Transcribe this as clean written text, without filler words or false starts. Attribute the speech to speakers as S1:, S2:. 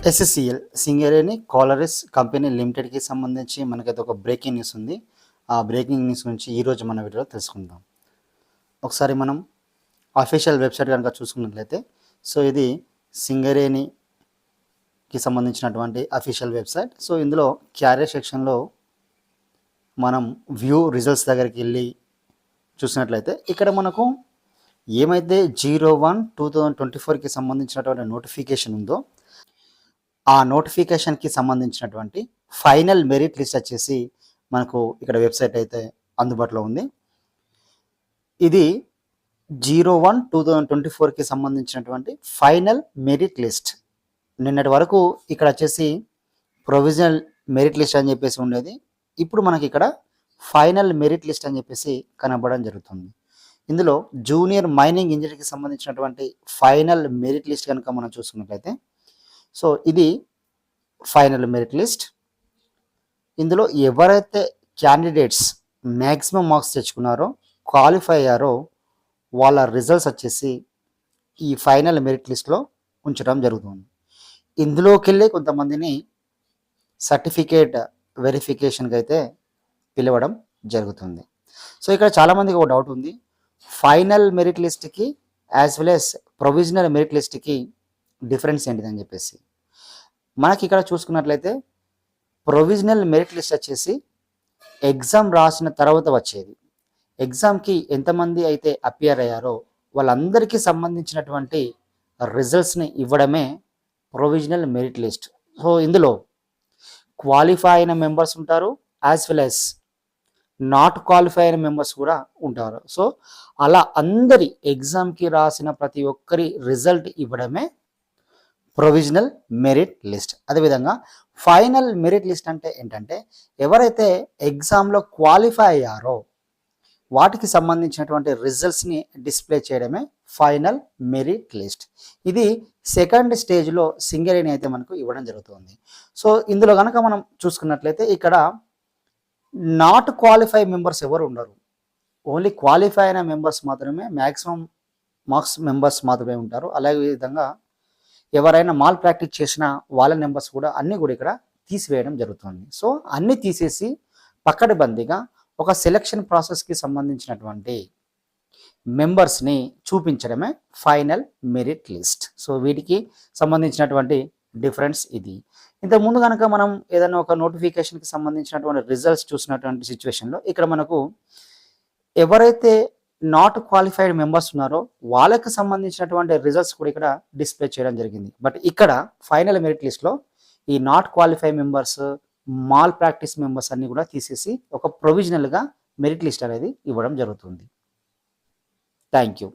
S1: SSCL Singareni collieries company లిమిటెడ్కి సంబంధించి మనకైతే ఒక బ్రేకింగ్ న్యూస్ ఉంది. ఆ బ్రేకింగ్ న్యూస్ గురించి ఈరోజు మన వీడియోలో తెలుసుకుందాం. ఒకసారి మనం అఫీషియల్ వెబ్సైట్ కనుక చూసుకున్నట్లయితే, సో ఇది సింగరేణికి సంబంధించినటువంటి అఫీషియల్ వెబ్సైట్. సో ఇందులో క్యారియర్ సెక్షన్లో మనం వ్యూ రిజల్ట్స్ దగ్గరికి వెళ్ళి చూసినట్లయితే ఇక్కడ మనకు ఏమైతే 01/2024కి సంబంధించినటువంటి నోటిఫికేషన్ ఉందో ఆ నోటిఫికేషన్కి సంబంధించినటువంటి ఫైనల్ మెరిట్ లిస్ట్ వచ్చేసి మనకు ఇక్కడ వెబ్సైట్ అయితే అందుబాటులో ఉంది. ఇది 01/2024కి సంబంధించినటువంటి ఫైనల్ మెరిట్ లిస్ట్. నిన్నటి వరకు ఇక్కడ వచ్చేసి ప్రొవిజనల్ మెరిట్ లిస్ట్ అని చెప్పేసి ఉండేది. ఇప్పుడు మనకి ఇక్కడ ఫైనల్ మెరిట్ లిస్ట్ అని చెప్పేసి కనబడడం జరుగుతుంది. ఇందులో జూనియర్ మైనింగ్ ఇంజనీర్కి సంబంధించినటువంటి ఫైనల్ మెరిట్ లిస్ట్ కనుక మనం చూసుకున్నట్లయితే, సో ఇది ఫైనల్ మెరిట్ లిస్ట్. ఇందులో ఎవరైతే క్యాండిడేట్స్ మ్యాక్సిమం మార్క్స్ తెచ్చుకున్నారో, క్వాలిఫై అయ్యారో వాళ్ళ రిజల్ట్స్ వచ్చేసి ఈ ఫైనల్ మెరిట్ లిస్ట్లో ఉంచడం జరుగుతుంది. ఇందులోకి వెళ్ళి కొంతమందిని సర్టిఫికేట్ వెరిఫికేషన్కి అయితే పిలవడం జరుగుతుంది. సో ఇక్కడ చాలామందికి ఒక డౌట్ ఉంది, ఫైనల్ మెరిట్ లిస్ట్కి as well as provisional merit లిస్ట్కి డిఫరెన్స్ ఏంటిదని చెప్పేసి. మనకి ఇక్కడ చూసుకున్నట్లయితే ప్రొవిజనల్ మెరిట్ లిస్ట్ వచ్చేసి ఎగ్జామ్ రాసిన తర్వాత వచ్చేది. ఎగ్జామ్కి ఎంతమంది అయితే అపియర్ అయ్యారో వాళ్ళందరికీ సంబంధించినటువంటి రిజల్ట్స్ని ఇవ్వడమే ప్రొవిజనల్ మెరిట్ లిస్ట్. సో ఇందులో క్వాలిఫై అయిన మెంబర్స్ ఉంటారు, as well as not qualify అయిన మెంబర్స్ కూడా ఉంటారు. సో అలా అందరి ఎగ్జామ్కి రాసిన ప్రతి ఒక్కరి రిజల్ట్ ఇవ్వడమే ప్రొవిజనల్ మెరిట్ లిస్ట్. అదేవిధంగా ఫైనల్ మెరిట్ లిస్ట్ అంటే ఏంటంటే, ఎవరైతే ఎగ్జామ్లో క్వాలిఫై అయ్యారో వాటికి సంబంధించినటువంటి రిజల్ట్స్ని డిస్ప్లే చేయడమే ఫైనల్ మెరిట్ లిస్ట్. ఇది సెకండ్ స్టేజ్లో సింగరేణి అయితే మనకు ఇవ్వడం జరుగుతుంది. సో ఇందులో కనుక మనం చూసుకున్నట్లయితే ఇక్కడ నాట్ క్వాలిఫై మెంబర్స్ ఎవరు ఉండరు, ఓన్లీ క్వాలిఫై అయిన మెంబర్స్ మాత్రమే, మ్యాక్సిమం మార్క్స్ మెంబర్స్ మాత్రమే ఉంటారు. అలాగే విధంగా ఎవరైనా మాల్ ప్రాక్టీస్ చేసిన వాళ్ళ నెంబర్స్ కూడా అన్నీ కూడా ఇక్కడ తీసివేయడం జరుగుతుంది. సో అన్నీ తీసేసి పకడ్బందీగా ఒక సెలక్షన్ ప్రాసెస్కి సంబంధించినటువంటి మెంబర్స్ని చూపించడమే ఫైనల్ మెరిట్ లిస్ట్. సో వీటికి సంబంధించినటువంటి డిఫరెన్స్ ఇది. ఇంతకుముందు కనుక మనం ఏదైనా ఒక నోటిఫికేషన్కి సంబంధించినటువంటి రిజల్ట్స్ చూసినటువంటి సిచ్యువేషన్లో ఇక్కడ మనకు ఎవరైతే నాట్ క్వాలిఫైడ్ మెంబర్స్ ఉన్నారో వాళ్ళకి సంబంధించినటువంటి రిజల్ట్స్ కూడా ఇక్కడ డిస్ప్లే చేయడం జరిగింది. బట్ ఇక్కడ ఫైనల్ మెరిట్ లిస్ట్లో ఈ not qualify members, mall practice members అన్ని కూడా తీసేసి ఒక ప్రొవిజనల్గా మెరిట్ లిస్ట్ అనేది ఇవ్వడం జరుగుతుంది. Thank you.